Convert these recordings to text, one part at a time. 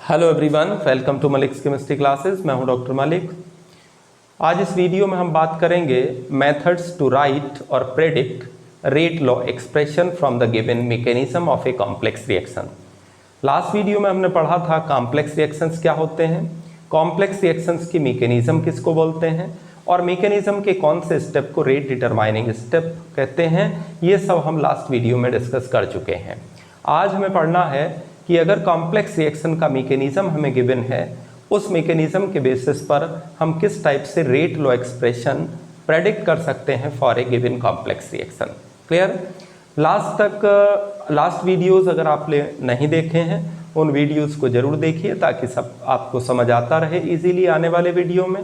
Hello everyone, welcome to Malik's chemistry classes. मैं हूं doctor Malik. आज इस वीडियो में हम बात करेंगे मेथड्स टू राइट और predict rate law expression from the given mechanism of a complex reaction. Last video में हमने पढ़ा था कॉम्प्लेक्स रिएक्शंस क्या होते हैं, कॉम्प्लेक्स रिएक्शंस की मैकेनिज्म किसको बोलते हैं और मैकेनिज्म के कौन से स्टेप को रेट डिटरमाइनिंग स्टेप कहते हैं। ये सब हम लास्ट वीडियो में डिस्कस कर चुके हैं। आज हमें पढ़ना है कि अगर कॉम्प्लेक्स रिएक्शन का मैकेनिज्म हमें गिवन है, उस मैकेनिज्म के बेसिस पर हम किस टाइप से रेट लॉ एक्सप्रेशन प्रेडिक्ट कर सकते हैं for a given complex reaction. Clear? Last videos अगर आपने नहीं देखे हैं उन वीडियोस को जरूर देखिए ताकि सब आपको समझ आता रहे इजीली आने वाले वीडियो में।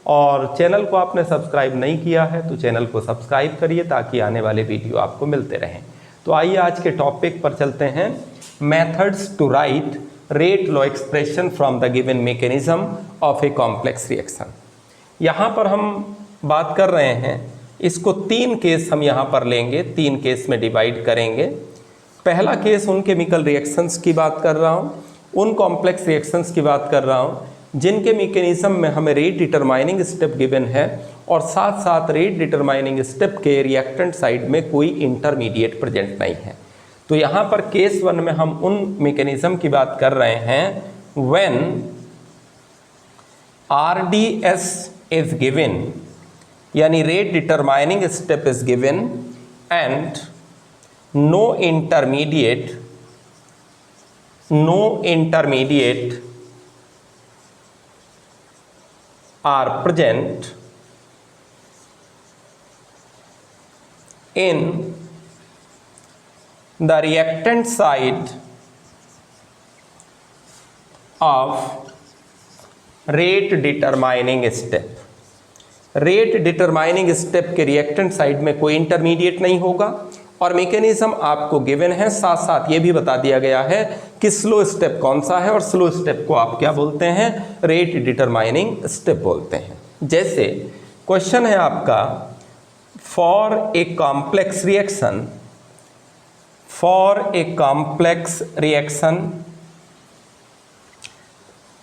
और चैनल को आपने सब्सक्राइब नहीं किया है तो चैनल को सब्सक्राइब करिए ताकि आने वाले वीडियो आपको मिलते रहें। तो आइए आज के टॉपिक पर चलते हैं, methods to write rate law expression from the given mechanism of a complex reaction। यहाँ पर हम बात कर रहे हैं, इसको तीन केस हम यहाँ पर लेंगे, तीन केस में डिवाइड करेंगे। पहला केस उन केमिकल रिएक्शंस की बात कर रहा हूँ, उन कॉम्प्लेक्स रिएक्शंस की बात कर रहा हूँ जिनके मैकेनिज्म में हमें रेट डिटरमाइनिंग स्टेप गिवन है और साथ साथ रेट डिटरमाइनिंग स्टेप के रिएक्टेंट साइड में कोई इंटरमीडिएट प्रेजेंट नहीं है। तो यहाँ पर केस वन में हम उन मैकेनिज्म की बात कर रहे हैं व्हेन RDS इज गिवन, यानी rate determining step is given and no intermediate are present in the reactant side of rate determining step। Rate determining step के रिएक्टेंट साइड में कोई इंटरमीडिएट नहीं होगा और मैकेनिज्म आपको गिवन है। साथ साथ ये भी बता दिया गया है कि स्लो स्टेप कौन सा है और स्लो स्टेप को आप क्या बोलते हैं, रेट डिटरमाइनिंग स्टेप बोलते हैं। जैसे क्वेश्चन है आपका, for a complex reaction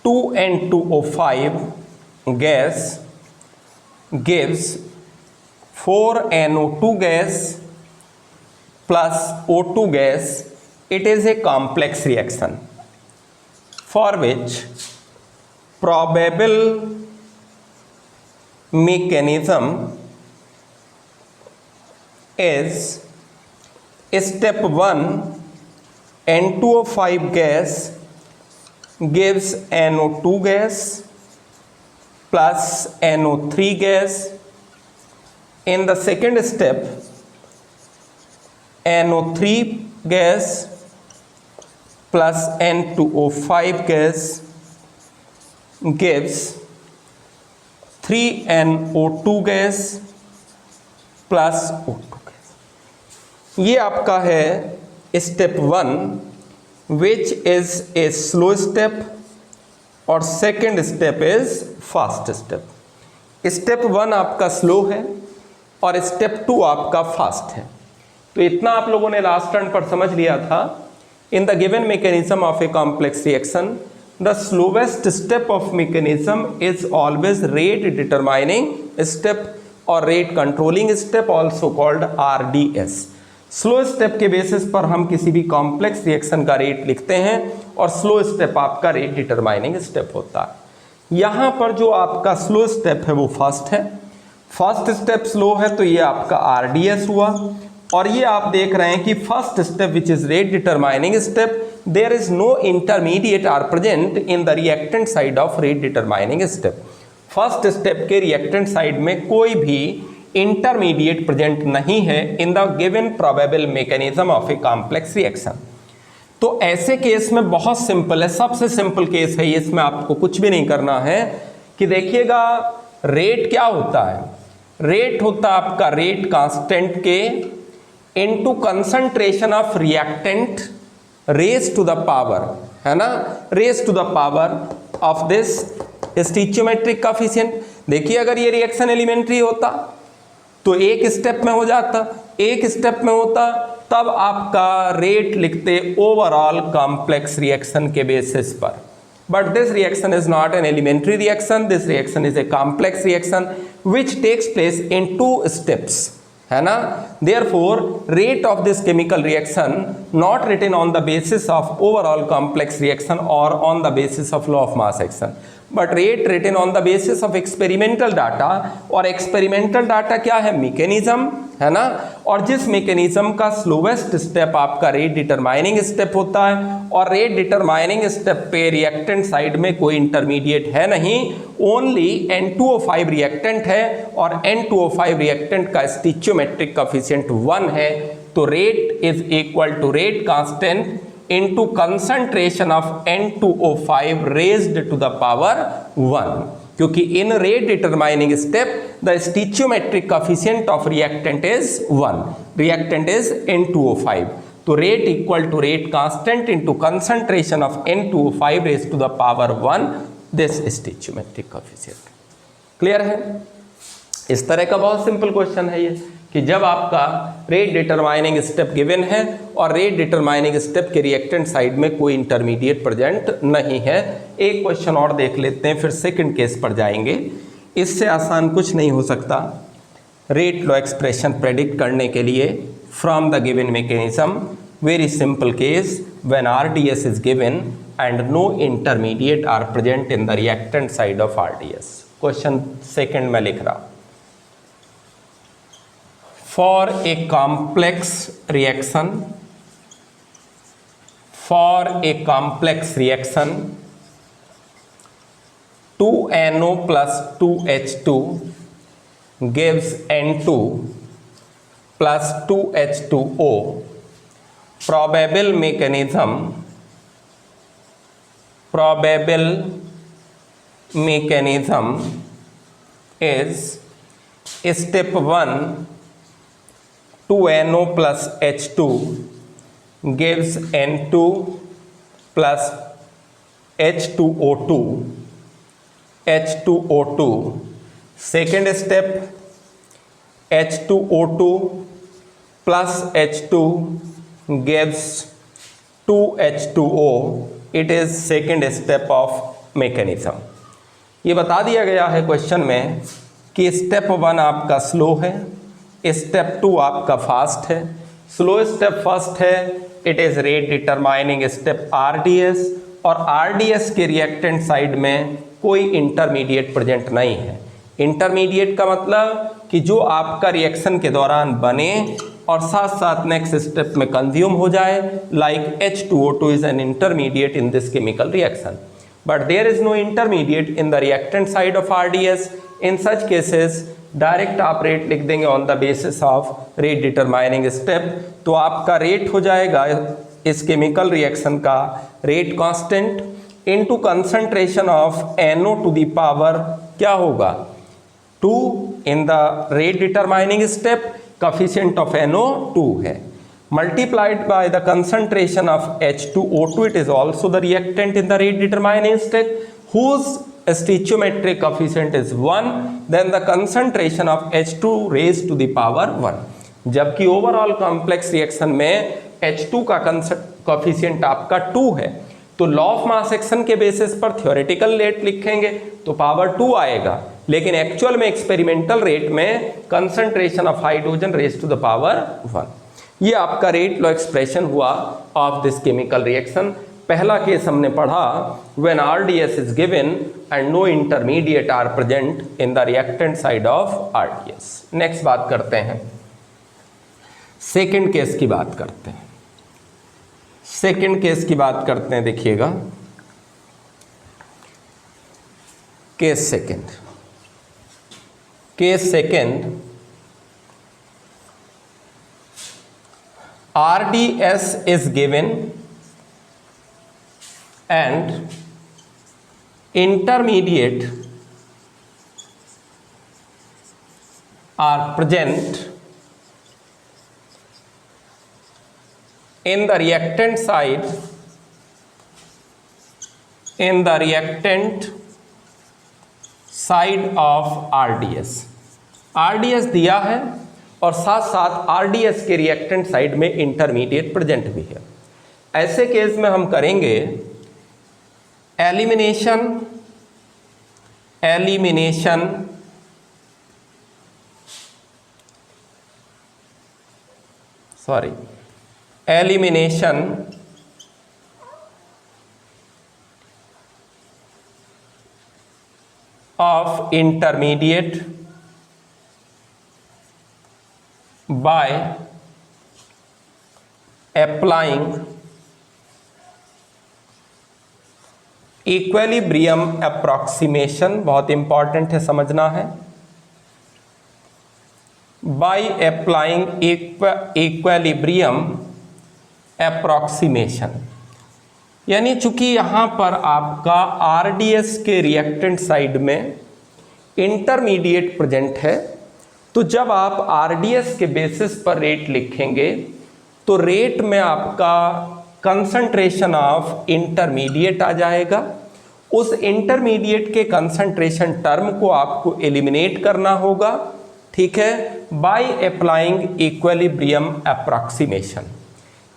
2N2O5 gas gives 4NO2 gas plus O2 gas। It is a complex reaction for which probable mechanism is step 1 N2O5 gas gives NO2 gas plus NO3 gas। In the second step NO3 gas plus N2O5 gas gives 3NO2 gas plus O2 gas। ये आपका है step 1 which is a slow step और second step is fast step. Step 1 आपका slow है और step 2 आपका fast है। तो इतना आप लोगों ने लास्ट टर्न पर समझ लिया था। In the given mechanism of a complex reaction the slowest step of mechanism is always rate determining step और rate controlling step, also called RDS। Slow step के बेसिस पर हम किसी भी कॉम्प्लेक्स रिएक्शन का रेट लिखते हैं और स्लो स्टेप आपका रेट डिटरमाइनिंग स्टेप होता है। यहाँ पर जो आपका स्लो स्टेप है वो फर्स्ट है, फर्स्ट स्टेप स्लो है तो ये आपका RDS हुआ। और ये आप देख रहे हैं कि first step which is rate determining step, there is no intermediate are present in the reactant side of rate determining step. First step के रिएक्टेंट साइड में कोई भी इंटरमीडिएट प्रेजेंट नहीं है in the given probable mechanism of a complex reaction. तो ऐसे case में बहुत सिंपल है, सबसे सिंपल केस है ये, इसमें आपको कुछ भी नहीं करना है। कि देखिएगा रेट क्या होता है, रेट होता है आपका रेट कांस्टेंट के into concentration of reactant raise to the power, है ना, raise to the power of this stoichiometric coefficient. देखिए अगर ये रिएक्शन एलिमेंट्री होता तो एक स्टेप में हो जाता, एक स्टेप में होता तब आपका रेट लिखते ओवरऑल कॉम्प्लेक्स रिएक्शन के बेसिस पर। but this reaction is not an elementary reaction. This reaction is a complex reaction which takes place in 2 steps, है ना. Therefore rate of this chemical reaction not written on the basis of overall complex reaction or on the basis of law of mass action, but rate written on the basis of experimental data. और experimental data क्या है? Mechanism, है ना. और जिस mechanism का slowest step आपका rate determining step होता है, और रेट डिटरमाइनिंग स्टेप पे रिएक्टेंट साइड में कोई इंटरमीडिएट है नहीं, ओनली N2O5 रिएक्टेंट है, और N2O5 रिएक्टेंट का स्टिचियोमेट्रिक कोफिशिएंट 1 है. तो rate is equal to rate constant into concentration of N2O5 raised to the power 1, क्योंकि in rate determining step the stoichiometric coefficient of reactant is 1, reactant is N2O5. तो rate equal to rate constant into concentration of N2O5 raised to the power 1, this stoichiometric coefficient. Clear है? इस तरह का बहुत simple question है ये, कि जब आपका रेट डिटरमाइनिंग स्टेप गिवन है और रेट डिटरमाइनिंग स्टेप के रिएक्टेंट साइड में कोई इंटरमीडिएट प्रेजेंट नहीं है. एक क्वेश्चन और देख लेते हैं, फिर सेकंड केस पर जाएंगे. इससे आसान कुछ नहीं हो सकता रेट लॉ एक्सप्रेशन प्रेडिक्ट करने के लिए from the given mechanism. Very simple case, when RDS is given and no intermediate are present in the reactant side of RDS. Question second में लिख रहा. For a complex reaction, 2NO plus 2H2 gives N2 plus 2H2O. Probable mechanism is step 1, 2NO plus H2 gives N2 plus H2O2. Second step, H2O2 plus H2 gives 2H2O. It is second step of mechanism. ये बता दिया गया है question में कि step 1 आपका slow है, step 2 आपका फास्ट है. स्लो स्टेप फर्स्ट है, it is rate determining step RDS, और RDS के रिएक्टेंट साइड में कोई इंटरमीडिएट प्रेजेंट नहीं है. इंटरमीडिएट का मतलब कि जो आपका रिएक्शन के दौरान बने और साथ साथ नेक्स्ट स्टेप में कंज्यूम हो जाए, like H2O2 is an intermediate in this chemical reaction, but there is no intermediate in the reactant side of RDS. In such cases direct आप रेट लिख देंगे on the basis of rate determining step. तो आपका rate हो जाएगा इस chemical reaction का rate constant into concentration of NO to the power क्या होगा 2 in the rate determining step. Coefficient of NO 2 है, multiplied by the concentration of H2O2. It is also the reactant in the rate determining step whose stoichiometric coefficient is 1. Then the concentration of H2 raised to the power 1. जबकि overall complex reaction में H2 का coefficient आपका 2 है, तो law of mass action के basis पर theoretical rate लिखेंगे तो पावर 2 आएगा, लेकिन एक्चुअल में एक्सपेरिमेंटल रेट में concentration of hydrogen raise to the power 1. ये आपका रेट लॉ एक्सप्रेशन हुआ ऑफ दिस केमिकल रिएक्शन. पहला केस हमने पढ़ा when RDS is given and no intermediate are present in the reactant side of RDS. Next बात करते हैं, second case की बात करते हैं. सेकंड केस की बात करते हैं, देखिएगा case second RDS is given and intermediate are present in the reactant side, in the reactant side of RDS. RDS दिया है और साथ साथ RDS के रिएक्टेंट साइड में इंटरमीडिएट प्रेजेंट भी है. ऐसे केस में हम करेंगे elimination of intermediate by applying equilibrium approximation, बहुत इंपॉर्टेंट है, समझना है। बाय अप्लाइंग इक्विलिब्रियम अप्रॉक्सीमेशन, यानी चूंकि यहां पर आपका आरडीएस के रिएक्टेंट साइड में इंटरमीडिएट प्रेजेंट है, तो जब आप आरडीएस के बेसिस पर रेट लिखेंगे तो रेट में आपका कंसंट्रेशन ऑफ इंटरमीडिएट आ जाएगा। उस इंटरमीडिएट के कंसंट्रेशन टर्म को आपको एलिमिनेट करना होगा, ठीक है, बाय अप्लाइंग इक्विलिब्रियम अप्रॉक्सीमेशन।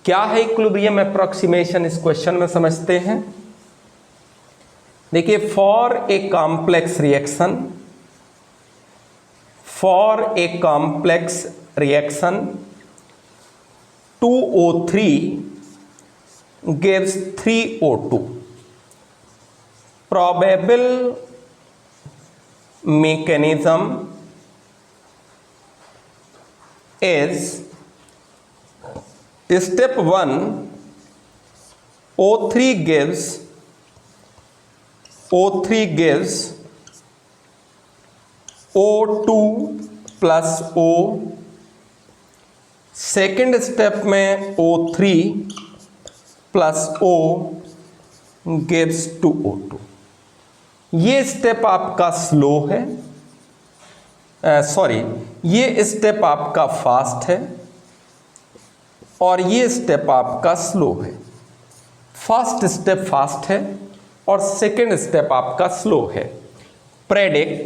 क्या है इक्विलिब्रियम अप्रॉक्सीमेशन, इस क्वेश्चन में समझते हैं। देखिए, for a complex reaction 2O3 gives 3O2. Probable mechanism is step 1, O3 gives O2 plus O। Second step में O3 plus O gives 2O2। ये स्टेप आपका स्लो है, ये स्टेप आपका फास्ट है और ये स्टेप आपका स्लो है। फर्स्ट स्टेप फास्ट है और सेकेंड स्टेप आपका स्लो है। Predict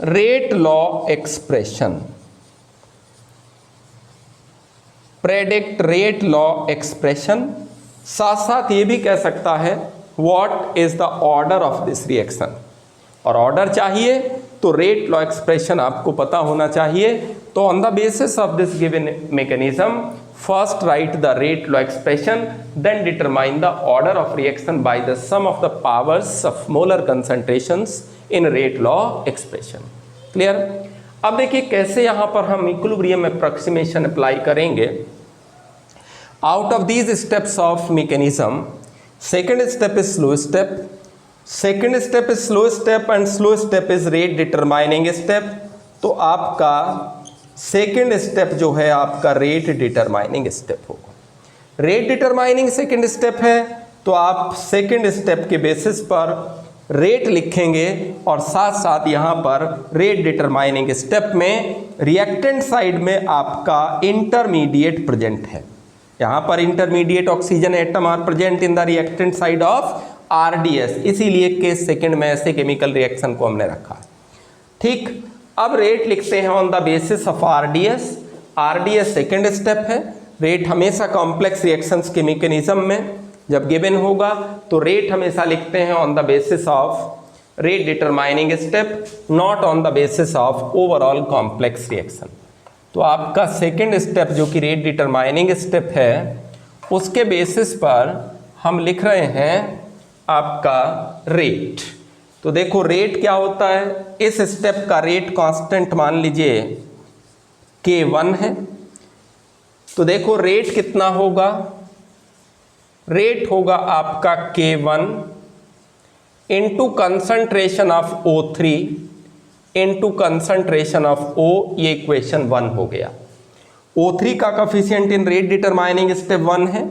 rate law expression, predict rate law expression, साथ साथ ये भी कह सकता है what is the order of this reaction. और ऑर्डर चाहिए तो रेट लॉ एक्सप्रेशन आपको पता होना चाहिए। तो on the basis of this given mechanism, first write the rate law expression, then determine the order of reaction by the sum of the powers of molar concentrations in rate law expression. Clear. अब देखिए कैसे यहां पर हम equilibrium approximation apply करेंगे। Out of these steps of mechanism, second step is slow step, and slow step is rate determining step. तो आपका second step जो है आपका रेट डिटरमाइनिंग स्टेप होगा। रेट डिटरमाइनिंग सेकेंड स्टेप है तो आप सेकेंड स्टेप के बेसिस पर रेट लिखेंगे और साथ साथ यहाँ पर रेट डिटरमाइनिंग स्टेप में रिएक्टेंट साइड में आपका इंटरमीडिएट प्रेजेंट है। यहाँ पर intermediate oxygen atom are present in the reactant side of RDS, इसीलिए केस सेकंड में ऐसे केमिकल रिएक्शन को हमने रखा। ठीक, अब रेट लिखते हैं on the basis of RDS. RDS second step है। रेट हमेशा कॉम्प्लेक्स रिएक्शंस के मैकेनिज्म में जब गिवन होगा तो रेट हमेशा लिखते हैं on the basis of rate determining step, not on the basis of overall complex reaction. तो आपका सेकेंड स्टेप जो कि रेट डिटरमाइनिंग स्टेप है, उसके बेसिस पर हम लिख रहे हैं आपका रेट। तो देखो रेट क्या होता है, इस स्टेप का रेट कांस्टेंट मान लीजिए K1 है। तो देखो रेट कितना होगा, रेट होगा आपका K1 into concentration of O3 into concentration of O, ये इक्वेशन 1 हो गया। O3 का coefficient in rate determining step 1 है,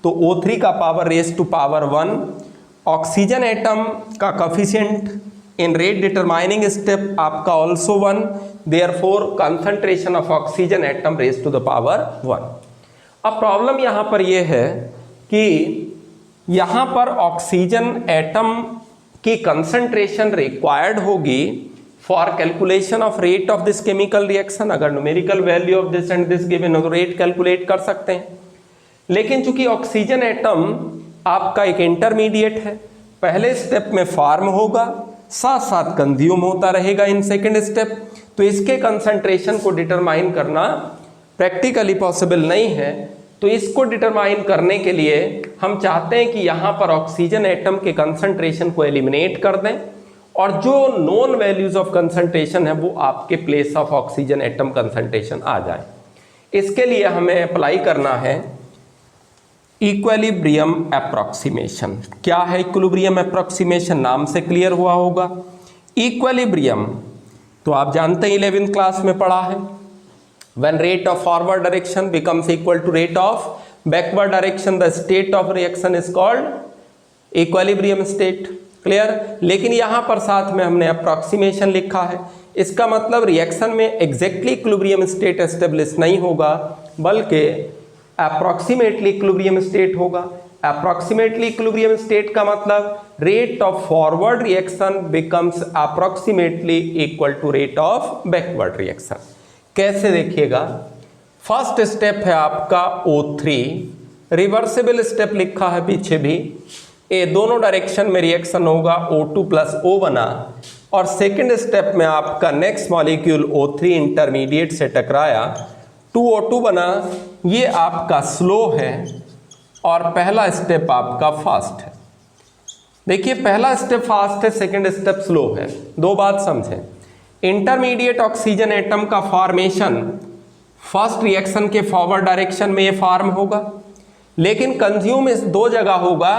तो O3 का power raise to power 1। Oxygen atom का coefficient in rate determining step आपका also 1, therefore concentration of oxygen atom raise to the power 1। अब प्रॉब्लम यहाँ पर यह है कि यहाँ पर ऑक्सीजन एटम की कंसंट्रेशन रिक्वायर्ड होगी for calculation of rate of this chemical reaction. अगर numerical value of this and this given हो तो रेट कैलकुलेट कर सकते हैं। लेकिन चूंकि ऑक्सीजन एटम आपका एक इंटरमीडिएट है, पहले स्टेप में फॉर्म होगा, साथ साथ कंज्यूम होता रहेगा इन सेकेंड स्टेप। तो इसके कंसंट्रेशन को डिटरमाइन करना प्रैक्टिकली पॉसिबल नहीं है। तो इसको डिटरमाइन करने के लिए हम चाहते हैं कि यहाँ पर ऑक्सीजन एटम के कंसंट्रेशन को एलिमिनेट कर दें और जो नॉन वैल्यूज ऑफ कंसंट्रेशन है वो आपके place of oxygen atom concentration आ जाए। इसके लिए हमें अप्लाई करना है इक्विलिब्रियम अप्रॉक्सीमेशन। क्या है इक्विलिब्रियम अप्रॉक्सीमेशन? नाम से क्लियर हुआ होगा। इक्विलिब्रियम तो आप जानते हैं 11th क्लास में पढ़ा है, when rate of forward direction becomes equal to rate of backward direction, the state of reaction is called equilibrium state। Clear? लेकिन यहाँ पर साथ में हमने अप्रॉक्सीमेशन लिखा है, इसका मतलब रिएक्शन में एग्जैक्टली इक्विलिब्रियम स्टेट एस्टेब्लिश नहीं होगा बल्कि अप्रॉक्सीमेटली इक्विलिब्रियम स्टेट होगा। अप्रॉक्सीमेटली इक्विलिब्रियम स्टेट का मतलब rate of forward reaction becomes approximately equal to rate of backward reaction. कैसे? देखिएगा, फर्स्ट स्टेप है आपका O3, रिवर्सिबल स्टेप लिखा है पीछे भी, ये दोनों डायरेक्शन में रिएक्शन होगा O2 प्लस O बना, और सेकेंड स्टेप में आपका नेक्स्ट मॉलिक्यूल O3 इंटरमीडिएट से टकराया, 2O2 बना। ये आपका स्लो है और पहला स्टेप आपका फास्ट है। देखिए, पहला स्टेप फास्ट है, सेकेंड स्टेप स्लो है। दो बात समझें, इंटरमीडिएट ऑक्सीजन एटम का फॉर्मेशन फर्स्ट रिएक्शन के फॉरवर्ड डायरेक्शन में ये फॉर्म होगा, लेकिन कंज्यूम इस दो जगह होगा,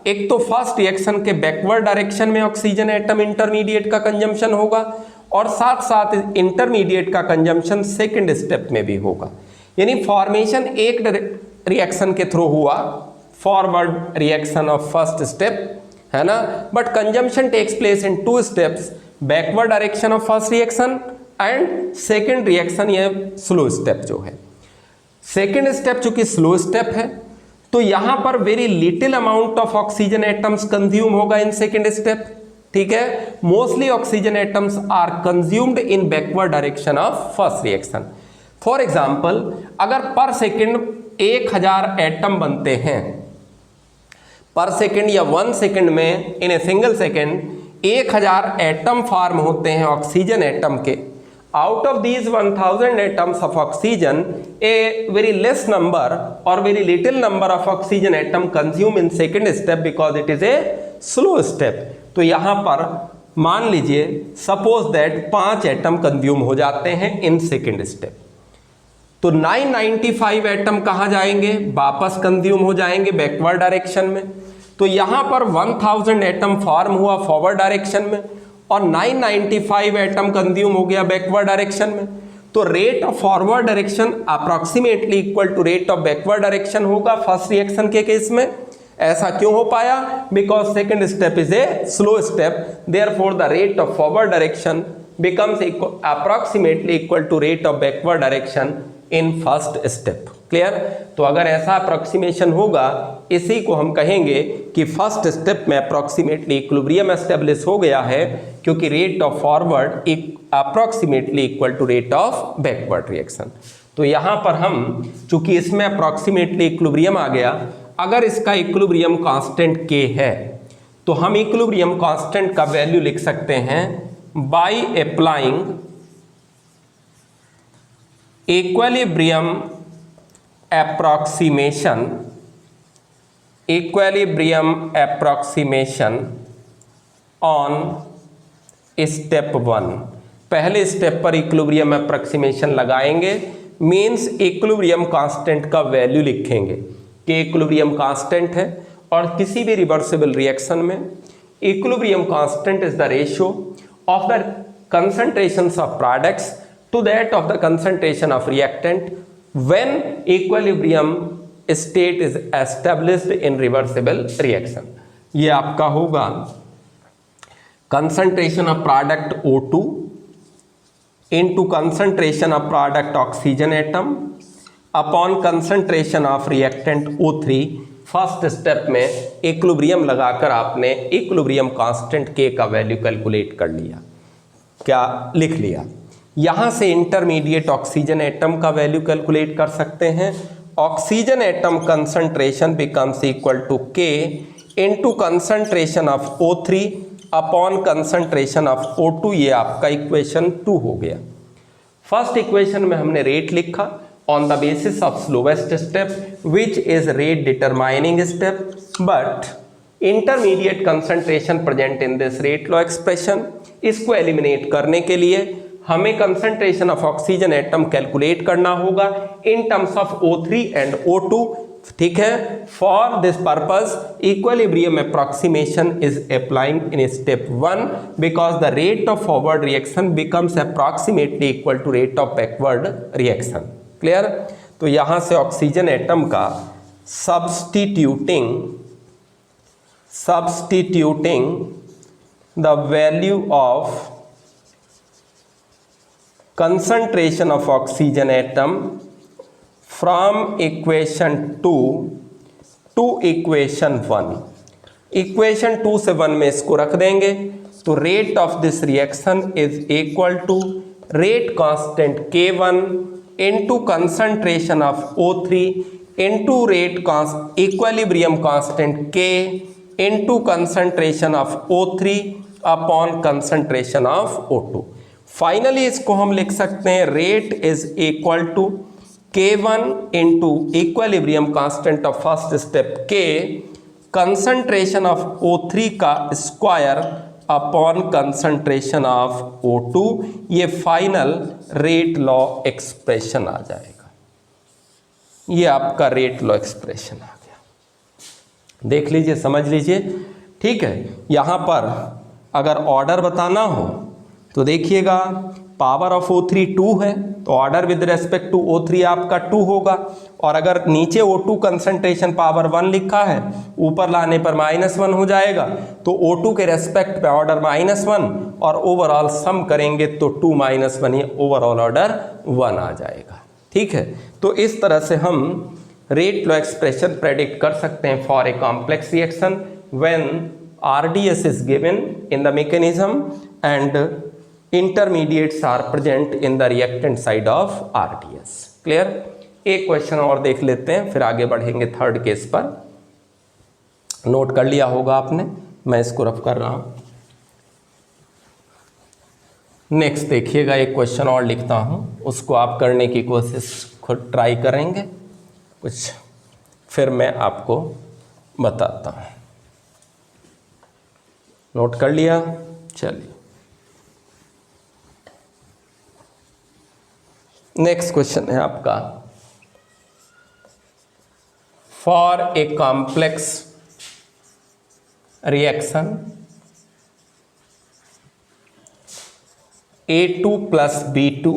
एक तो फर्स्ट रिएक्शन के बैकवर्ड डायरेक्शन में ऑक्सीजन एटम इंटरमीडिएट का कंजम्पशन होगा और साथ साथ इंटरमीडिएट का कंजम्पशन सेकेंड स्टेप में भी होगा। यानी फॉर्मेशन एक रिएक्शन के थ्रू हुआ, forward reaction of first step, है ना, but consumption takes place in 2 steps, backward direction of first reaction and second reaction, ये स्लो स्टेप जो है। सेकेंड स्टेप चूंकि स्लो स्टेप है तो यहां पर very little amount of oxygen atoms consume होगा इन सेकेंड स्टेप। ठीक है, mostly oxygen atoms are consumed in backward direction of first reaction. For example, अगर पर सेकेंड 1000 एटम बनते हैं पर सेकेंड या 1 सेकेंड में, in a single second 1000 atom form होते हैं ऑक्सीजन एटम के। Out of these 1000 atoms of oxygen, a very less number और very little number of oxygen atom consume in second step because it is a slow step. तो यहां पर मान लीजिए suppose that 5 atom consume हो जाते हैं इन सेकेंड स्टेप, तो 995 एटम कहां जाएंगे? वापस कंज्यूम हो जाएंगे बैकवर्ड डायरेक्शन में। तो यहां पर 1000 एटम फॉर्म हुआ फॉरवर्ड डायरेक्शन में और 995 एटम कंज्यूम हो गया बैकवर्ड डायरेक्शन में। तो rate of forward direction approximately equal to rate of backward direction होगा फर्स्ट रिएक्शन के केस में। ऐसा क्यों हो पाया? Because second step is a slow step, therefore the rate of forward direction becomes approximately equal to rate of backward direction in first step. Clear? तो अगर ऐसा अप्रॉक्सीमेशन होगा, इसी को हम कहेंगे कि फर्स्ट स्टेप में अप्रॉक्सीमेटली इक्विलिब्रियम एस्टेब्लिश हो गया है, क्योंकि rate of forward approximately equal to rate of backward reaction. तो यहां पर हम, चूंकि इसमें अप्रॉक्सीमेटली इक्विलिब्रियम आ गया, अगर इसका इक्विलिब्रियम कांस्टेंट k है तो हम इक्विलिब्रियम कांस्टेंट का वैल्यू लिख सकते हैं by applying equilibrium approximation on step 1। पहले स्टेप पर इक्विलिब्रियम अप्रोक्सीमेशन लगाएंगे, मीन्स इक्विलिब्रियम कांस्टेंट का वैल्यू लिखेंगे कि इक्विलिब्रियम कांस्टेंट है, और किसी भी रिवर्सिबल रिएक्शन में equilibrium constant is the ratio of the concentrations of products to that of the concentration of reactant when equilibrium state is established in reversible reaction। ये आपका होगा concentration of product O2 into concentration of product oxygen atom upon concentration of reactant O3। First step में equilibrium लगाकर आपने equilibrium constant K का value calculate कर लिया, क्या लिख लिया। यहां से इंटरमीडिएट ऑक्सीजन एटम का वैल्यू कैलकुलेट कर सकते हैं oxygen atom concentration becomes equal to K into concentration of O3 upon concentration of O2। ये आपका इक्वेशन 2 हो गया। फर्स्ट इक्वेशन में हमने रेट लिखा on the basis of slowest step which is rate determining step, but intermediate concentration present in this rate law expression. इसको eliminate करने के लिए हमें concentration of oxygen atom calculate करना होगा इन terms of O3 and O2, ठीक है। For this purpose equilibrium approximation is applying in step 1 because the rate of forward reaction becomes approximately equal to rate of backward reaction. Clear? तो यहां से oxygen atom का substituting the value of concentration of oxygen atom from equation 2 to equation 1। Equation 2 से 1 में इसको रख देंगे तो rate of this reaction is equal to rate constant K1 into concentration of O3 into rate equilibrium constant K into concentration of O3 upon concentration of O2। Finally इसको हम लिख सकते हैं rate is equal to K1 into equilibrium constant of first step K concentration of O3 का square upon concentration of O2। ये final rate law expression आ जाएगा। ये आपका रेट लॉ एक्सप्रेशन आ गया। देख लीजिए, समझ लीजिए, ठीक है। यहां पर अगर ऑर्डर बताना हो तो देखिएगा पावर ऑफ O3 2 है तो order with respect to O3 आपका 2 होगा, और अगर नीचे O2 कंसंट्रेशन पावर 1 लिखा है ऊपर लाने पर -1 हो जाएगा, तो O2 के रेस्पेक्ट पे ऑर्डर -1 और ओवरऑल सम करेंगे तो 2 - 1 ओवरऑल ऑर्डर 1 आ जाएगा। ठीक है, तो इस तरह से हम रेट लॉ एक्सप्रेशन प्रेडिक्ट कर सकते हैं for a complex reaction when RDS is given in the mechanism and intermediates are present in the reactant side of RDS। Clear? एक क्वेश्चन और देख लेते हैं फिर आगे बढ़ेंगे थर्ड केस पर। नोट कर लिया होगा आपने, मैं इसको रफ कर रहा हूं। नेक्स्ट देखिएगा, एक क्वेश्चन और लिखता हूं, उसको आप करने की कोशिश खुद ट्राई करेंगे कुछ, फिर मैं आपको बताता हूं। नोट कर लिया? चलिए नेक्स्ट क्वेश्चन है आपका, for a complex reaction A2 plus B2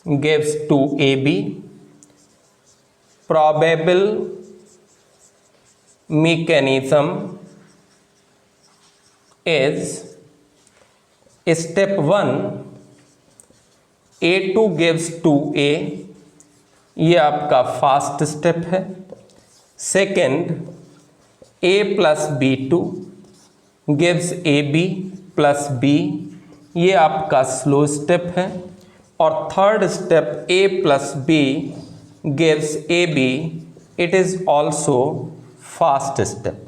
gives 2AB, probable mechanism is step 1 A2 gives 2A, ये आपका फास्ट स्टेप है। Second A plus B2 gives AB plus B, ये आपका स्लो स्टेप है। और third step A plus B gives AB, it is also fast step।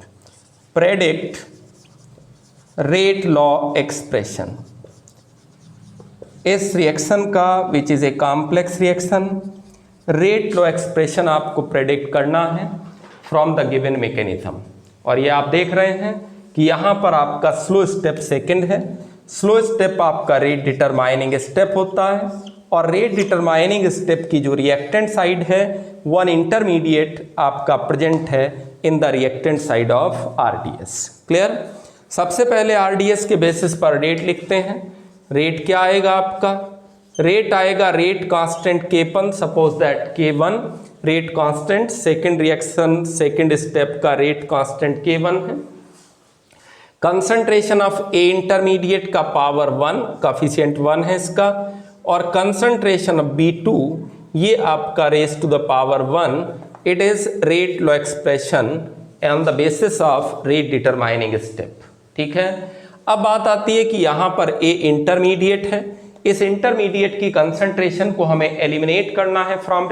Predict rate law expression इस reaction का विच is A complex reaction, rate law expression आपको predict करना है from the given mechanism. और ये आप देख रहे हैं कि यहाँ पर आपका स्लो स्टेप सेकंड है। स्लो स्टेप आपका रेट डिटरमाइनिंग स्टेप होता है, और रेट डिटरमाइनिंग स्टेप की जो रिएक्टेंट साइड है वन इंटरमीडिएट आपका प्रेजेंट है in the reactant side of RDS। Clear? सबसे पहले RDS के बेसिस पर रेट लिखते हैं। रेट क्या आएगा आपका? रेट आएगा rate constant K1, suppose that K1 rate constant, second reaction second step का रेट कांस्टेंट K1 है। कंसंट्रेशन ऑफ A इंटरमीडिएट का पावर 1, कोफिशिएंट 1 है इसका, और कंसंट्रेशन ऑफ B2 ये आपका raise to the power 1, it is rate law expression on the basis of rate determining step. ठीक है, अब बात आती है कि यहाँ पर A इंटरमीडिएट है, इस इंटरमीडिएट की कंसंट्रेशन को हमें एलिमिनेट करना है फ्रॉम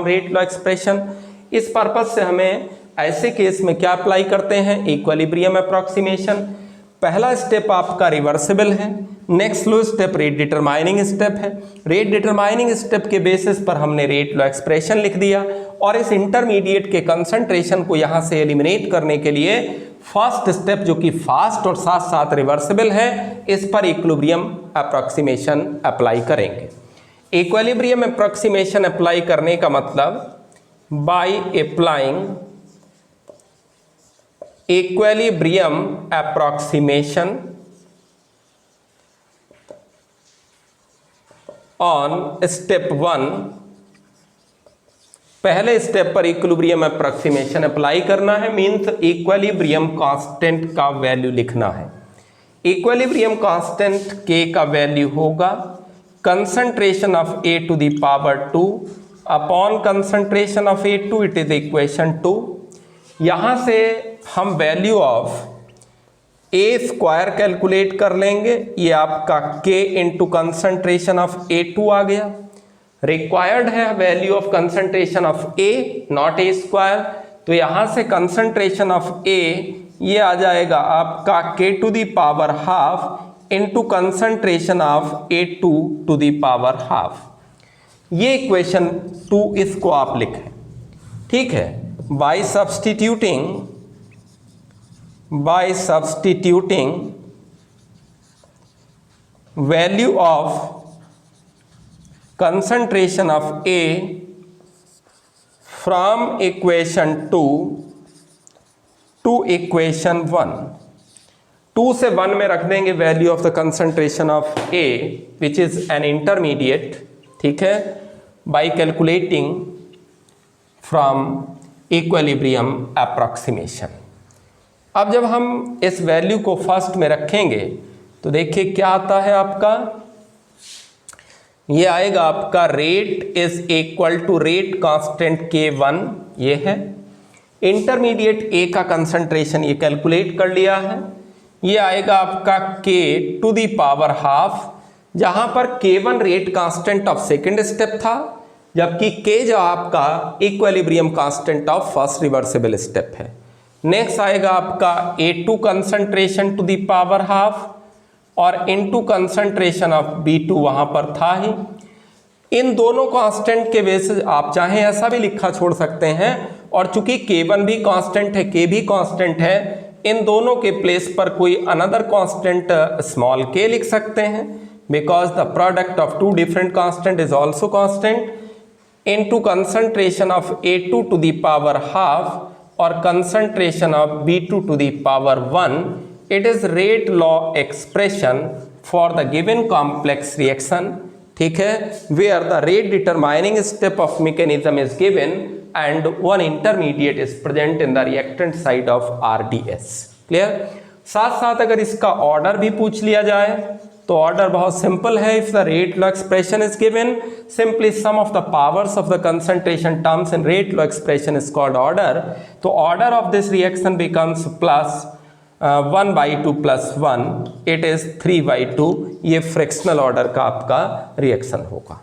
रेट लॉ एक्सप्रेशन। इस पर्पज से हमें ऐसे केस में क्या अप्लाई करते हैं, इक्विलिब्रियम अप्रॉक्सीमेशन। पहला स्टेप आपका रिवर्सिबल है। नेक्स्ट लो स्टेप रेट डिटरमाइनिंग स्टेप है। रेट डिटरमाइनिंग स्टेप के बेसिस पर हमने रेट लॉ एक्सप्रेशन लिख दिया और इस इंटरमीडिएट के कंसंट्रेशन को यहां से एलिमिनेट करने के लिए फर्स्ट स्टेप जो कि फास्ट और साथ साथ रिवर्सिबल है, इस पर इक्विलिब्रियम अप्रॉक्सीमेशन अप्लाई करेंगे। इक्विलिब्रियम अप्रॉक्सीमेशन अप्लाई करने का मतलब by applying equilibrium approximation on step 1, पहले स्टेप पर इक्विलिब्रियम अप्रॉक्सीमेशन अप्लाई करना है, मींस इक्विलिब्रियम कांस्टेंट का वैल्यू लिखना है। इक्विलिब्रियम कांस्टेंट के का वैल्यू होगा concentration of A to the power 2 upon concentration of A2, it is equation 2। यहां से हम value of A square calculate कर लेंगे, ये आपका K into concentration of A2 आ गया। रिक्वायर्ड है value of concentration of A, not A square, तो यहां से कंसंट्रेशन ऑफ A ये आ जाएगा आपका K to the power half into concentration of A2 to the power half. ये इक्वेशन 2 इसको आप लिखें, ठीक है। By substituting value of concentration of A from equation 2 to equation 1, 2 से 1 में रख देंगे value of the concentration of A which is an intermediate, ठीक है, bye calculating from equilibrium approximation. अब जब हम इस वैल्यू को फर्स्ट में रखेंगे तो देखिए क्या आता है आपका, ये आएगा आपका rate is equal to rate constant K1, ये है। इंटरमीडिएट A का कंसंट्रेशन ये कैलकुलेट कर लिया है, ये आएगा आपका K to the power half, जहां पर K1 rate constant of second step था, जबकि K जो आपका equilibrium constant of first reversible step है। नेक्स्ट आएगा आपका A2 concentration to the power half और इनटू कंसंट्रेशन ऑफ B2 वहां पर था ही। इन दोनों कांस्टेंट के बेसिस आप चाहें ऐसा भी लिखा छोड़ सकते हैं, और चूंकि K1 भी कांस्टेंट है, K भी कांस्टेंट है, इन दोनों के प्लेस पर कोई अनदर कांस्टेंट स्मॉल k लिख सकते हैं, because the product of two different constant is also constant, into concentration of A2 to the power half और concentration of B2 to the power 1। It is rate law expression for the given complex reaction, ठीक है, where the rate determining step of mechanism is given and one intermediate is present in the reactant side of RDS, clear। साथ साथ अगर इसका order भी पूछ लिया जाए तो ऑर्डर बहुत सिंपल है। If the rate law expression is given, simply sum of the powers of the concentration terms in rate law expression is called order. तो order of this reaction becomes plus 1/2 plus 1, it is 3/2। ये fractional order का आपका reaction होगा,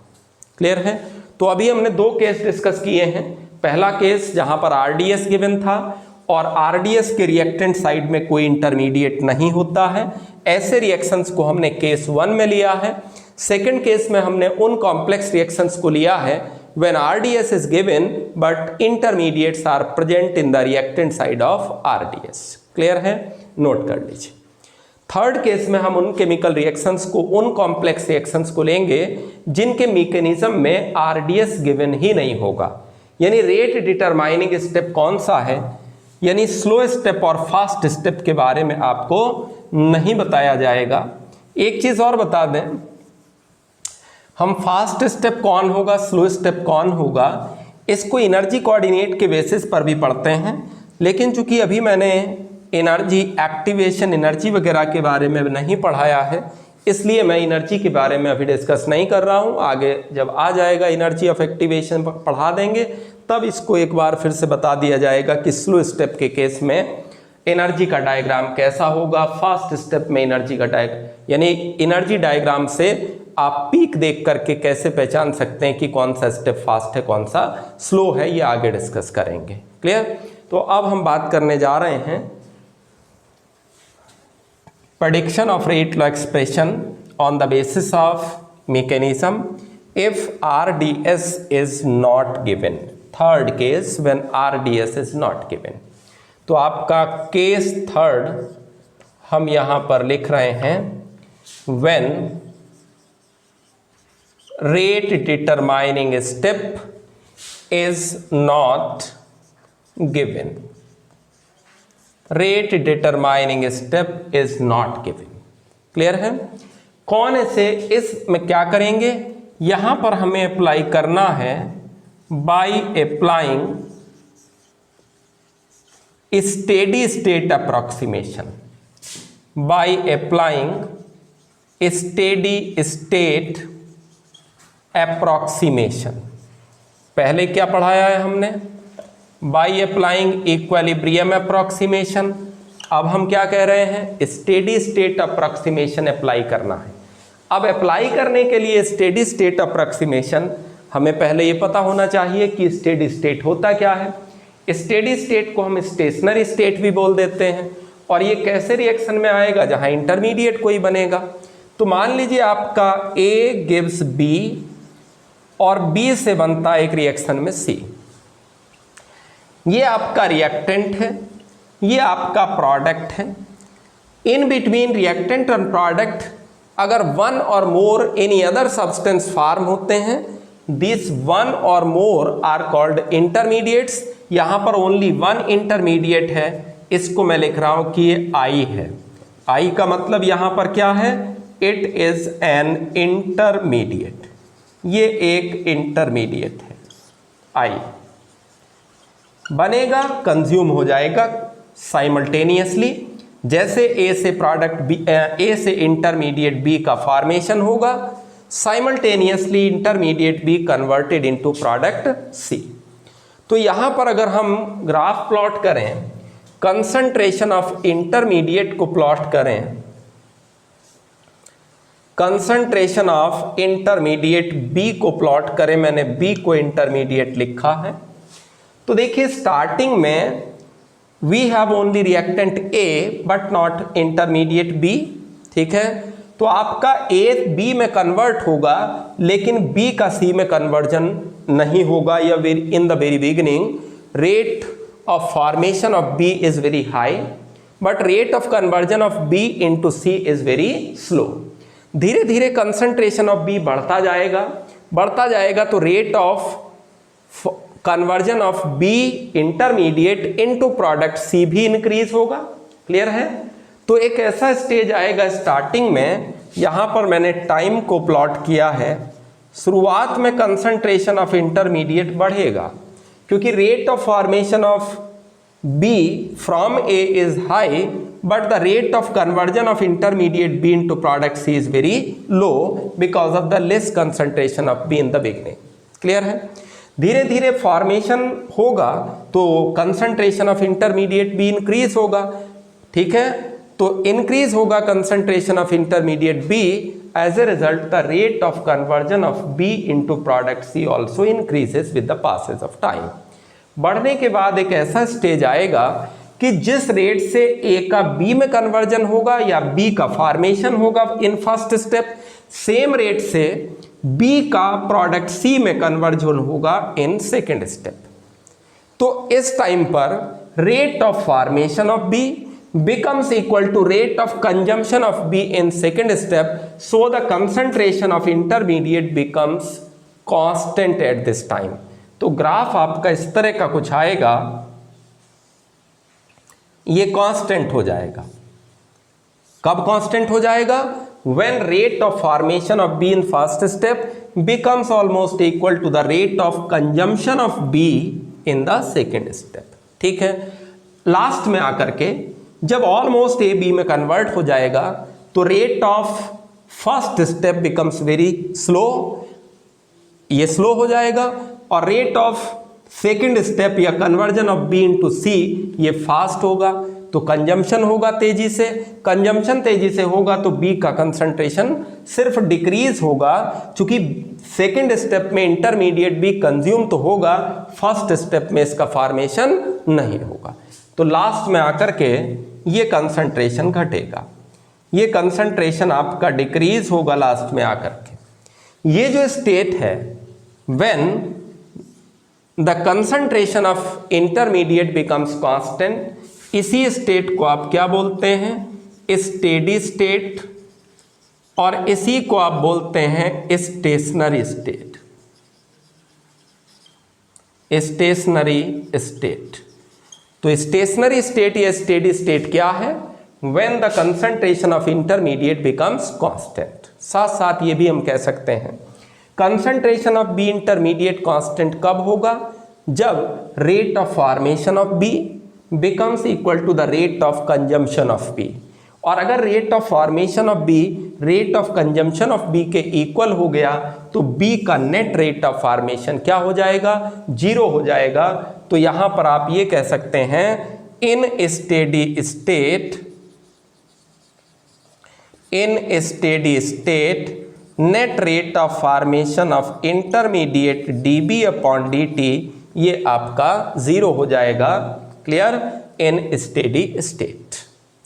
clear है। तो अभी हमने दो केस डिस्कस किए हैं। पहला केस जहां पर आरडीएस गिवन था और आरडीएस के रिएक्टेंट साइड में कोई इंटरमीडिएट नहीं होता है, ऐसे रिएक्शंस को हमने केस 1 में लिया है। सेकेंड केस में हमने उन कॉम्प्लेक्स रिएक्शंस को लिया है when RDS is given but intermediates are present in the reactant side of RDS, clear है, नोट कर लीजिए। थर्ड केस में हम उन केमिकल रिएक्शंस को, उन कॉम्प्लेक्स रिएक्शंस को लेंगे जिनके मैकेनिज्म में आरडीएस गिवन ही नहीं होगा, यानी रेट डिटरमाइनिंग स्टेप कौन सा है, यानी स्लो स्टेप और फास्ट स्टेप के बारे में आपको नहीं बताया जाएगा। एक चीज और बता दें, हम फास्ट स्टेप कौन होगा, स्लो स्टेप कौन होगा, इसको एनर्जी कोऑर्डिनेट के बेसिस पर भी पढ़ते हैं, लेकिन चूंकि अभी मैंने एनर्जी एक्टिवेशन, एनर्जी वगैरह के बारे में नहीं पढ़ाया है, इसलिए मैं एनर्जी के बारे में अभी डिस्कस नहीं कर रहा हूं। आगे जब आ जाएगा एनर्जी ऑफ एक्टिवेशन पढ़ा देंगे, तब इसको एक बार फिर से बता दिया जाएगा कि स्लो स्टेप के केस में एनर्जी का डायग्राम कैसा होगा, फर्स्ट स्टेप में एनर्जी का यानी एनर्जी डायग्राम से आप पीक देख करके कैसे पहचान सकते हैं कि कौन सा स्टेप फास्ट है कौन सा स्लो है, ये आगे डिस्कस करेंगे। क्लियर? तो अब हम बात करने जा रहे हैं prediction of rate law expression on the basis of mechanism if RDS is not given, third case when RDS is not given। तो आपका केस थर्ड हम यहां पर लिख रहे हैं when rate determining step is not given, rate determining step is not given। Clear है? कौन से इसमें क्या करेंगे, यहां पर हमें अप्लाई करना है bye applying steady state approximation, bye applying steady state approximation. पहले क्या पढ़ाया है हमने, बाय अप्लाइंग इक्विलिब्रियम अप्रोक्सीमेशन। अब हम क्या कह रहे हैं, स्टेडी स्टेट अप्रोक्सीमेशन अप्लाई करना है। अब अप्लाई करने के लिए स्टेडी स्टेट अप्रोक्सीमेशन हमें पहले ये पता होना चाहिए कि स्टेडी स्टेट होता क्या है। स्टेडी स्टेट को हम स्टेशनरी स्टेट भी बोल देते हैं। और ये कैसे रिएक्शन में आएगा, जहां इंटरमीडिएट कोई बनेगा। तो मान लीजिए आपका A गिव्स B और B से बनता है एक रिएक्शन में C। ये आपका रिएक्टेंट है, ये आपका प्रोडक्ट है। इन बिटवीन रिएक्टेंट और प्रोडक्ट अगर वन और more any other substance form होते हैं, दिस वन और मोर आर कॉल्ड इंटरमीडिएट्स। यहां पर ओनली वन इंटरमीडिएट है, इसको मैं लिख रहा हूं कि ये I है। I का मतलब यहां पर क्या है, इट इज एन इंटरमीडिएट, ये एक इंटरमीडिएट है। I बनेगा, कंज्यूम हो जाएगा साइमल्टेनियसली। जैसे A से प्रोडक्ट B, A से इंटरमीडिएट B का फॉर्मेशन होगा, simultaneously intermediate B converted into product C। तो यहां पर अगर हम ग्राफ प्लॉट करें, कंसंट्रेशन ऑफ इंटरमीडिएट को प्लॉट करें, कंसंट्रेशन ऑफ इंटरमीडिएट B को प्लॉट करें, मैंने B को इंटरमीडिएट लिखा है। तो देखिए स्टार्टिंग में we have only reactant A but not intermediate B। ठीक है, तो आपका A B में कन्वर्ट होगा, लेकिन B का C में कन्वर्जन नहीं होगा। या in the very beginning rate of formation of B is very high but rate of conversion of B into C is very slow. धीरे धीरे कंसंट्रेशन ऑफ B बढ़ता जाएगा तो rate of conversion of B intermediate into product C भी increase होगा। Clear है? तो एक ऐसा स्टेज आएगा स्टार्टिंग में, यहां पर मैंने टाइम को प्लॉट किया है। शुरुआत में कंसंट्रेशन ऑफ इंटरमीडिएट बढ़ेगा क्योंकि rate of formation of B from A is high but the rate of conversion of intermediate B into product C is very low because of the less concentration of B in the beginning. Clear है? धीरे धीरे formation होगा तो concentration of intermediate भी increase होगा। ठीक है, तो इंक्रीज होगा concentration of intermediate B, as a result the rate of conversion of B into product C also increases with the passage of time. बढ़ने के बाद एक ऐसा स्टेज आएगा कि जिस रेट से A का B में कन्वर्जन होगा या B का फॉर्मेशन होगा इन फर्स्ट स्टेप, सेम रेट से B का प्रोडक्ट C में कन्वर्जन होगा इन सेकेंड स्टेप। तो इस टाइम पर rate of formation of B becomes equal to rate of consumption of B in second step, so the concentration of intermediate becomes constant at this time। तो graph आपका इस तरह का कुछ आएगा, ये कांस्टेंट हो जाएगा। कब कांस्टेंट हो जाएगा? when rate of formation of B in first step becomes almost equal to the rate of consumption of B in the second step। ठीक है, लास्ट में आकर के जब ऑलमोस्ट A B में कन्वर्ट हो जाएगा तो rate of first step becomes very slow, ये स्लो हो जाएगा, और रेट ऑफ सेकेंड स्टेप या conversion of B into C ये फास्ट होगा। तो कंजम्पशन होगा तेजी से, कंजम्पशन तेजी से होगा तो बी का कंसंट्रेशन सिर्फ डिक्रीज होगा, क्योंकि सेकेंड स्टेप में इंटरमीडिएट बी कंज्यूम तो होगा, फर्स्ट स्टेप में इसका फॉर्मेशन नहीं होगा। तो लास्ट में आकर के ये कंसंट्रेशन घटेगा, ये कंसंट्रेशन आपका डिक्रीज होगा लास्ट में आकर के। ये जो स्टेट है when the concentration of intermediate becomes constant, इसी स्टेट को आप क्या बोलते हैं, स्टेडी स्टेट, और इसी को आप बोलते हैं स्टेशनरी स्टेट, स्टेशनरी स्टेट। तो स्टेशनरी स्टेट या स्टेडी स्टेट क्या है, when the concentration of intermediate becomes constant. साथ साथ ये भी हम कह सकते हैं concentration of B intermediate constant कब होगा, जब rate of formation of B becomes equal to the rate of consumption of B. और अगर rate of formation of B rate of consumption of B के इक्वल हो गया तो बी का नेट रेट ऑफ फॉर्मेशन क्या हो जाएगा, 0 हो जाएगा। तो यहां पर आप ये कह सकते हैं in steady state net rate of formation of intermediate dB upon dt ये आपका 0 हो जाएगा। क्लियर, इन स्टेडी स्टेट,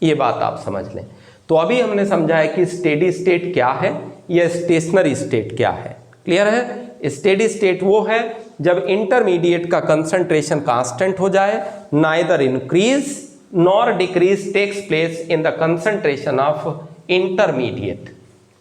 ये बात आप समझ लें। तो अभी हमने समझा है कि स्टेडी स्टेट क्या है या स्टेशनरी स्टेट क्या है। क्लियर है, स्टेडी स्टेट वो है जब इंटरमीडिएट का कंसंट्रेशन कांस्टेंट हो जाए, neither increase nor decrease takes place in the concentration of intermediate,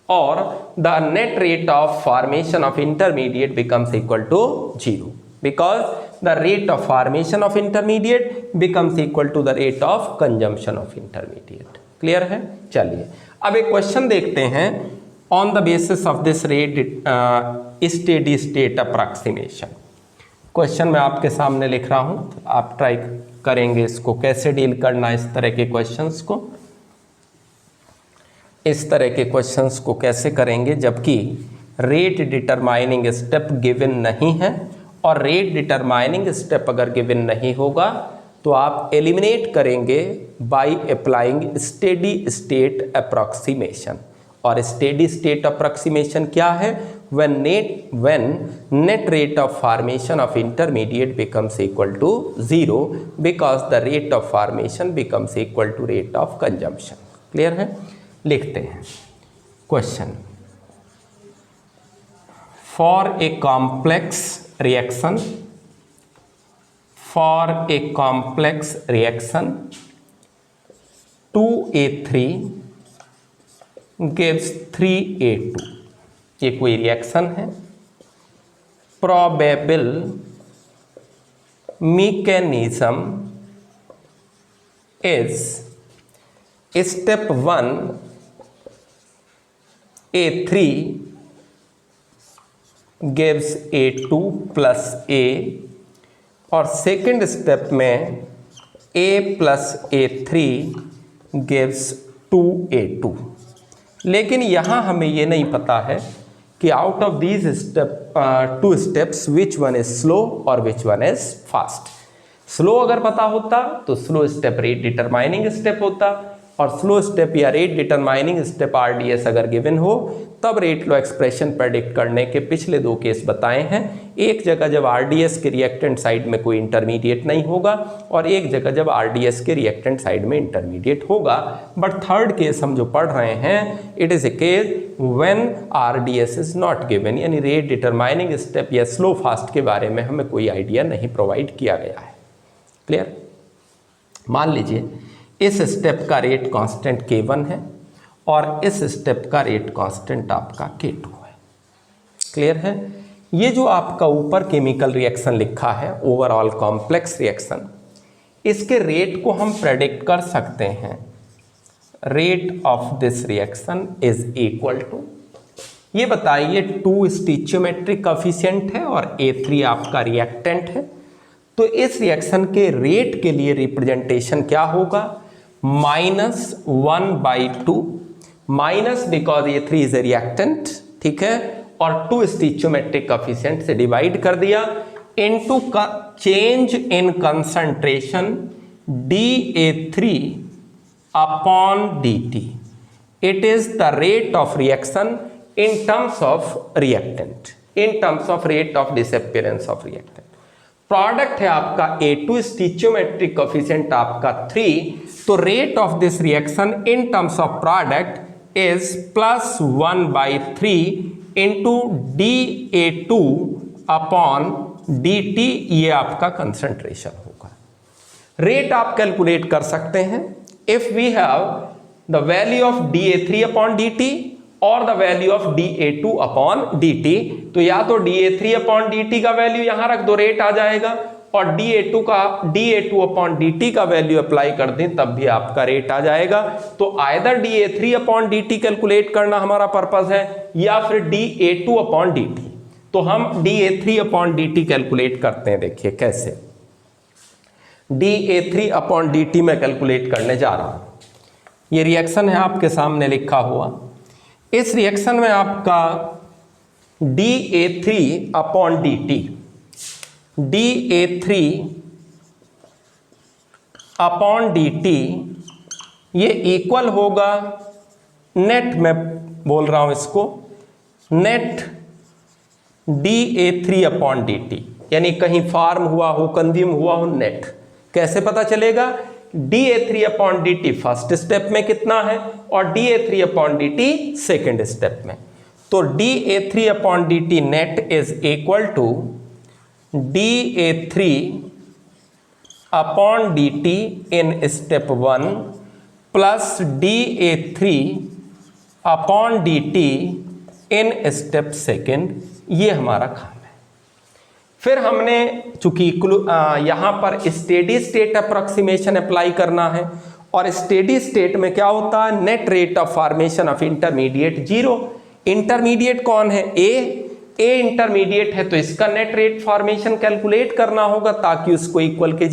or the net rate of formation of intermediate becomes equal to 0, because the rate of formation of intermediate becomes equal to the rate of consumption of intermediate. Clear है। चलिए अब एक question देखते हैं, on the basis of this rate steady state approximation। Question मैं आपके सामने लिख रहा हूं, आप ट्राई करेंगे इसको कैसे डील करना, इस तरह के क्वेश्चंस को, इस तरह के क्वेश्चंस को कैसे करेंगे जबकि रेट डिटरमाइनिंग स्टेप गिवन नहीं है। और रेट डिटरमाइनिंग स्टेप अगर गिवन नहीं होगा तो आप एलिमिनेट करेंगे by applying steady state approximation. और स्टेडी स्टेट अप्रॉक्सीमेशन क्या है, when net rate of formation of intermediate becomes equal to 0 because the rate of formation becomes equal to rate of consumption. Clear है, लिखते हैं question. For a complex reaction, for a complex reaction 2A3 gives 3A2, ये कोई reaction है। Probable mechanism is step 1 A3 gives A2 plus A, और second step में A plus A3 gives 2A2। लेकिन यहाँ हमें ये नहीं पता है कि out of these two steps which one is slow और which one is fast. Slow अगर पता होता तो slow step rate determining step होता, और स्लो स्टेप या रेट डिटरमाइनिंग स्टेप RDS अगर गिवन हो तब रेट लो एक्सप्रेशन प्रेडिक्ट करने के पिछले 2 केस बताए हैं। एक जगह जब RDS के रिएक्टेंट साइड में कोई इंटरमीडिएट नहीं होगा, और एक जगह जब RDS के रिएक्टेंट साइड में इंटरमीडिएट होगा। बट थर्ड केस हम जो पढ़ रहे हैं, it is a case when RDS is not given, यानी रेट डिटरमाइनिंग स्टेप या स्लो फास्ट के बारे में हमें कोई आइडिया नहीं प्रोवाइड किया गया है। क्लियर, मान लीजिए इस स्टेप का रेट कांस्टेंट K1 है और इस स्टेप का रेट कांस्टेंट आपका K2 है। क्लियर है, ये जो आपका ऊपर केमिकल रिएक्शन लिखा है ओवरऑल कॉम्प्लेक्स रिएक्शन, इसके रेट को हम प्रेडिक्ट कर सकते हैं। Rate of this reaction is equal to, ये बताइए 2 स्टिचियोमेट्रिक कोफिशिएंट है और A3 आपका रिएक्टेंट है। तो इस रिएक्शन के रेट के लिए रिप्रेजेंटेशन क्या होगा, -1/2, minus because A3 is a reactant, ठीक है, और 2 स्टिचियोमेट्रिक कोफिशिएंट से डिवाइड कर दिया, इनटू का change in concentration dA3 upon dt. It is the rate of reaction in terms of reactant, in terms of rate of disappearance of reactant. Product है आपका A2, स्टिचियोमेट्रिक coefficient आपका 3, तो rate of this reaction in terms of product is +1/3 into dA2 upon dt, ये आपका concentration होगा। Rate आप calculate कर सकते हैं if we have the value of dA3 upon dt और the value of dA2 upon dt, तो या तो dA3 अपॉन dt का वैल्यू यहां रख दो, रेट आ जाएगा, और dA2 अपॉन dt का वैल्यू अप्लाई कर दें तब भी आपका रेट आ जाएगा। तो either dA3 upon dt calculate करना हमारा पर्पस है या फिर dA2 अपॉन dt। तो हम dA3 अपॉन dt कैलकुलेट करते हैं। देखिए कैसे, dA3 अपॉन dt में कैलकुलेट करने जा रहा हूं। ये रिएक्शन है आपके सामने लिखा हुआ। इस रिएक्शन में आपका dA3 upon dt, dA3 upon dt ये इक्वल होगा नेट, मैं बोल रहा हूं इसको नेट dA3 अपॉन dt, यानी कहीं फार्म हुआ हो, कंज्यूम हुआ हो, नेट। कैसे पता चलेगा? dA3 upon dt first step में कितना है और dA3 upon dt second step में। तो dA3 upon dt net is equal to dA3 upon dt in step 1 plus dA3 upon dt in step second. ये हमारा काम है। फिर हमने चूंकि यहां पर स्टेडी स्टेट अप्रोक्सीमेशन अप्लाई करना है, और स्टेडी स्टेट में क्या होता है, net rate of formation of intermediate 0। Intermediate कौन है? ए इंटरमीडिएट है, तो इसका नेट रेट फॉर्मेशन कैलकुलेट करना होगा ताकि उसको इक्वल टू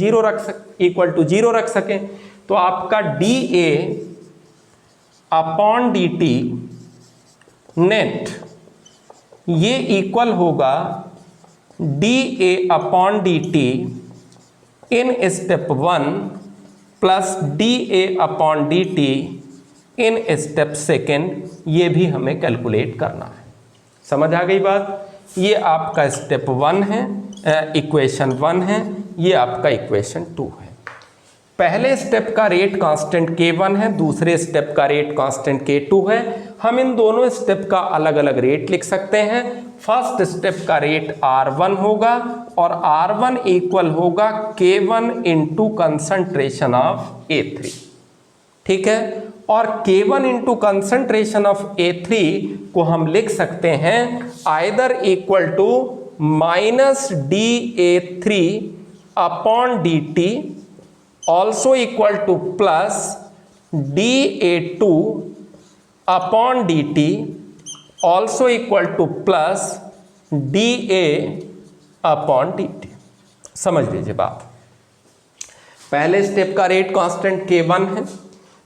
0 रख सकें। तो आपका dA अपॉन dt नेट ये इक्वल होगा dA upon dt in step 1 plus dA upon dt in step second. ये भी हमें कैलकुलेट करना है। समझ आ गई बात? ये आपका स्टेप 1 है, इक्वेशन 1 है, ये आपका इक्वेशन 2 है। पहले स्टेप का रेट कांस्टेंट K1 है, दूसरे स्टेप का रेट कांस्टेंट K2 है। हम इन दोनों स्टेप का अलग अलग रेट लिख सकते हैं। फर्स्ट स्टेप का रेट R1 होगा और R1 इक्वल होगा K1 into concentration of A3, ठीक है। और K1 into concentration of A3 को हम लिख सकते हैं either equal to minus dA3 upon dt also equal to plus dA2 upon dt also equal to plus dA upon dt। समझ लीजिए बात। पहले स्टेप का रेट कांस्टेंट K1 है,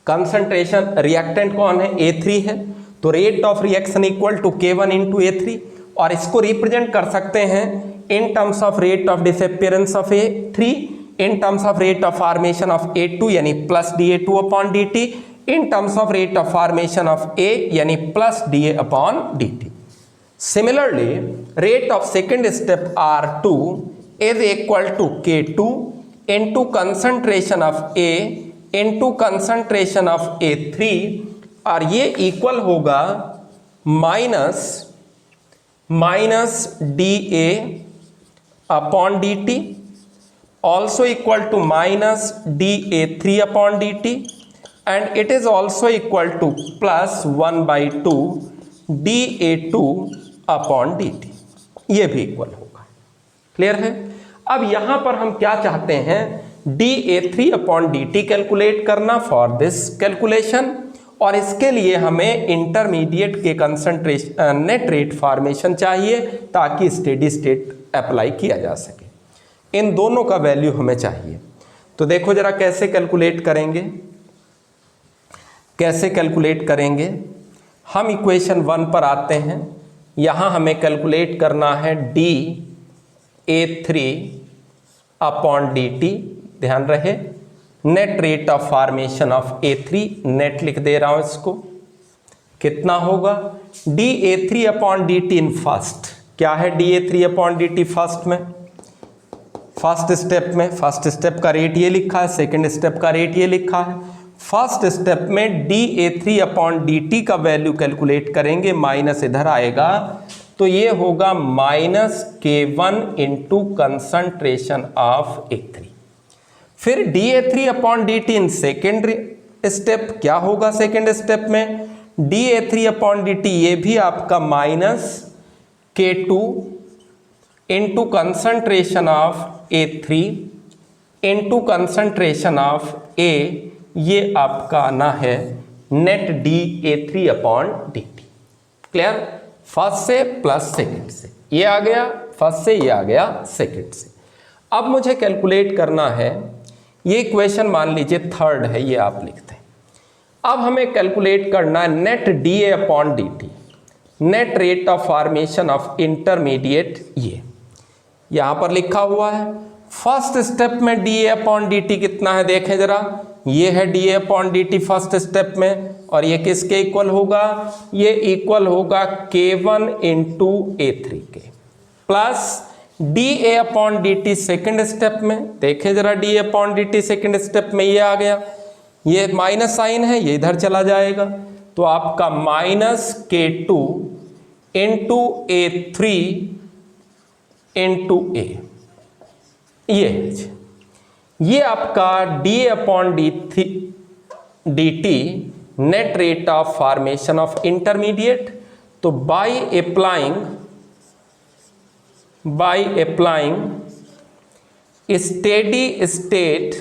कंसंट्रेशन रिएक्टेंट कौन है? A3 है, तो rate of reaction equal to K1 into A3, और इसको रिप्रेजेंट कर सकते हैं in terms of rate of disappearance of A3, in terms of rate of formation of A2 यानी plus dA2 upon dt, in terms of rate of formation of A यानी plus dA upon dt। Similarly rate of second step R2 is equal to K2 into concentration of A into concentration of A3, और ये equal होगा minus dA upon dt also equal to minus dA3 upon dt, and it is also equal to plus 1/2 dA2 upon dt। ये भी equal होगा। Clear है? अब यहां पर हम क्या चाहते हैं? dA3 अपॉन dt कैलकुलेट करना फॉर दिस कैलकुलेशन, और इसके लिए हमें इंटरमीडिएट के कंसंट्रेशन नेट रेट फॉर्मेशन चाहिए ताकि स्टेडी स्टेट अप्लाई किया जा सके। इन दोनों का वैल्यू हमें चाहिए। तो देखो जरा कैसे कैलकुलेट करेंगे, कैसे कैलकुलेट करेंगे। हम इक्वेशन 1 पर आते हैं। यहां हमें कैलकुलेट करना है dA3 अपॉन dt। ध्यान रहे net rate of formation of A3, net लिख दे रहा हूं इसको, कितना होगा dA3 upon dt in first. क्या है dA3 अपॉन dt फर्स्ट में, फर्स्ट स्टेप में, फर्स्ट स्टेप का रेट ये लिखा है, सेकंड स्टेप का रेट ये लिखा है। फर्स्ट स्टेप में dA3 अपॉन dt का वैल्यू कैलकुलेट करेंगे, माइनस इधर आएगा तो ये होगा minus K1 into concentration of A3। फिर dA3 अपॉन dt इन सेकेंड स्टेप, क्या होगा सेकेंड स्टेप में dA3 अपॉन dt, ये भी आपका minus K2 into concentration of A3 into concentration of A, ये आपका आना है net dA3 upon dt। Clear, first से प्लस सेकंड से, ये आ गया फर्स्ट से, ये आ गया सेकंड से। अब मुझे कैलकुलेट करना है, ये इक्वेशन मान लीजिए थर्ड है, ये आप लिखते हैं। अब हमें कैलकुलेट करना है net dA upon dt, net rate of formation of intermediate, ये यहां पर लिखा हुआ है। फर्स्ट स्टेप में dA अपॉन dt कितना है देखें जरा, ये है dA upon dt first step में, और ये किसके इक्वल होगा, ये इक्वल होगा K1 इंटू A3 के, plus dA upon dt second step में, देखें जरा dA upon dt second step में ये आ गया, ये माइनस साइन है ये इधर चला जाएगा, तो आपका minus K2 into A3 into A, ये आपका dA upon dt net rate of formation of intermediate. तो by applying steady state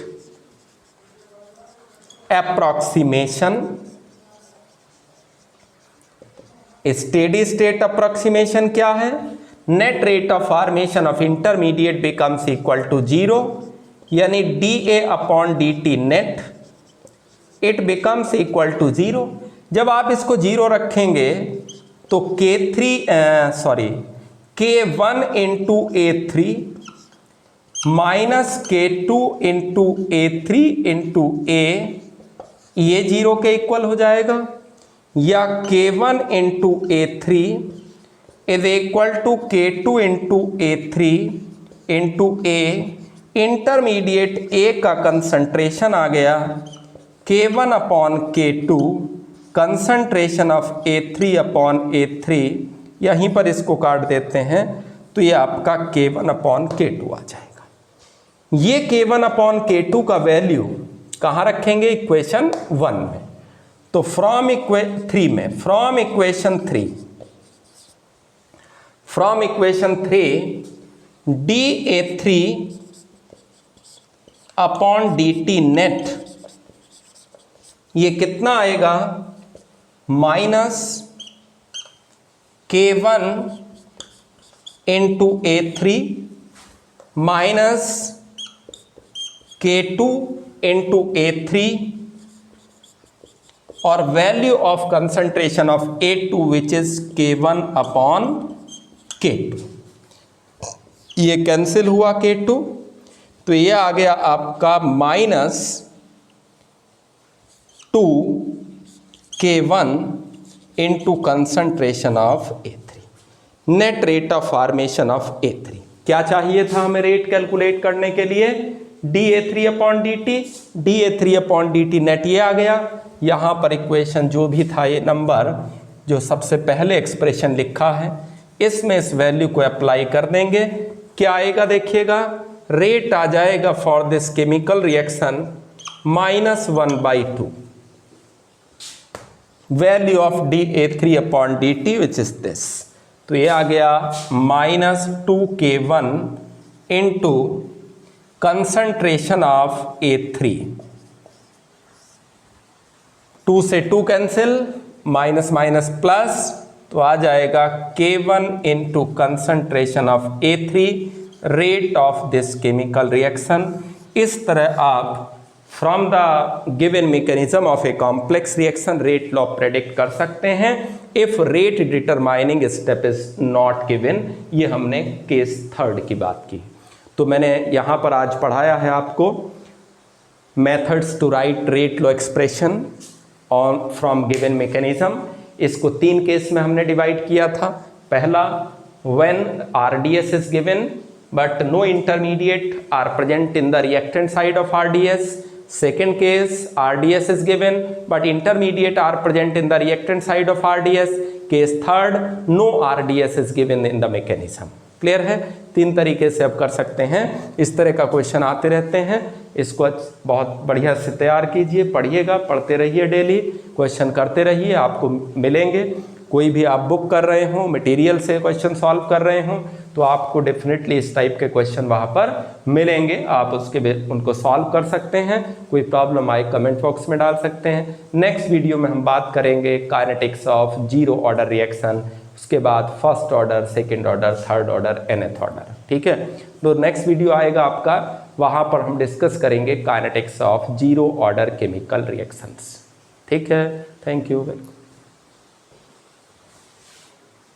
approximation, steady state approximation क्या है, net rate of formation of intermediate becomes equal to 0, यानी dA upon dt net it becomes equal to 0। जब आप इसको 0 रखेंगे तो K1 into A3 minus K2 into A3 into A, ये 0 के इक्वल हो जाएगा, या K1 into A3 is equal to K2 into A3 into A, intermediate A का कंसंट्रेशन आ गया K1 upon K2, concentration of A3 upon A3, यहीं पर इसको काट देते हैं तो ये आपका K1 अपॉन K2 आ जाएगा। ये K1 अपॉन K2 का वैल्यू कहाँ रखेंगे, इक्वेशन 1 में। तो from equation 3 dA3 upon dt net, ये कितना आएगा, minus K1 into A3 minus K2 into A3 और value of concentration of A2 which is K1 upon K2, ये कैंसिल हुआ K2, तो ये आ गया आपका minus 2 K1 into concentration of A3, net rate of formation of A3। क्या चाहिए था हमें रेट कैलकुलेट करने के लिए, dA3 अपॉन dt नेट, ये आ गया। यहाँ पर इक्वेशन जो भी था, ये नंबर जो सबसे पहले एक्सप्रेशन लिखा है, इसमें इस वैल्यू को अप्लाई कर देंगे, क्या आएगा देखिएगा, रेट आ जाएगा for this chemical reaction -1/2, value of dA3 upon dt which is this, तो ये आ गया -2K1 into concentration of A3, 2 से 2 कैंसिल, माइनस माइनस प्लस, तो आ जाएगा K1 into concentration of A3, rate of this chemical reaction. इस तरह आप from the given mechanism of a complex reaction rate law predict कर सकते हैं if rate determining step is not given. ये हमने केस 3 की बात की। तो मैंने यहाँ पर आज पढ़ाया है आपको methods to write rate law expression on from given mechanism, इसको 3 केस में हमने डिवाइड किया था। पहला, when RDS is given but no intermediate are present in the reactant side of RDS। Second case, RDS is given but intermediate are present in the reactant side of RDS. Case third, no RDS is given in the mechanism. Clear है? 3 तरीके से आप कर सकते हैं। इस तरह का क्वेश्चन आते रहते हैं, इसको बहुत बढ़िया से तैयार कीजिए, पढ़िएगा, पढ़ते रहिए, डेली क्वेश्चन करते रहिए, आपको मिलेंगे। कोई भी आप बुक कर रहे हो, मटेरियल से क्वेश्चन सॉल्व कर रहे हो, तो आपको डेफिनेटली इस टाइप के क्वेश्चन वहाँ पर मिलेंगे, आप उनको सॉल्व कर सकते हैं। कोई प्रॉब्लम आए कमेंट बॉक्स में डाल सकते हैं। नेक्स्ट वीडियो में हम बात करेंगे kinetics of zero order reaction, उसके बाद first order, second order, third order, nth order. ठीक है, तो नेक्स्ट वीडियो आएगा आपका, वहाँ पर हम डिस्कस करेंगे kinetics of zero order chemical reactions. ठीक है, थैंक यू, वेलकम।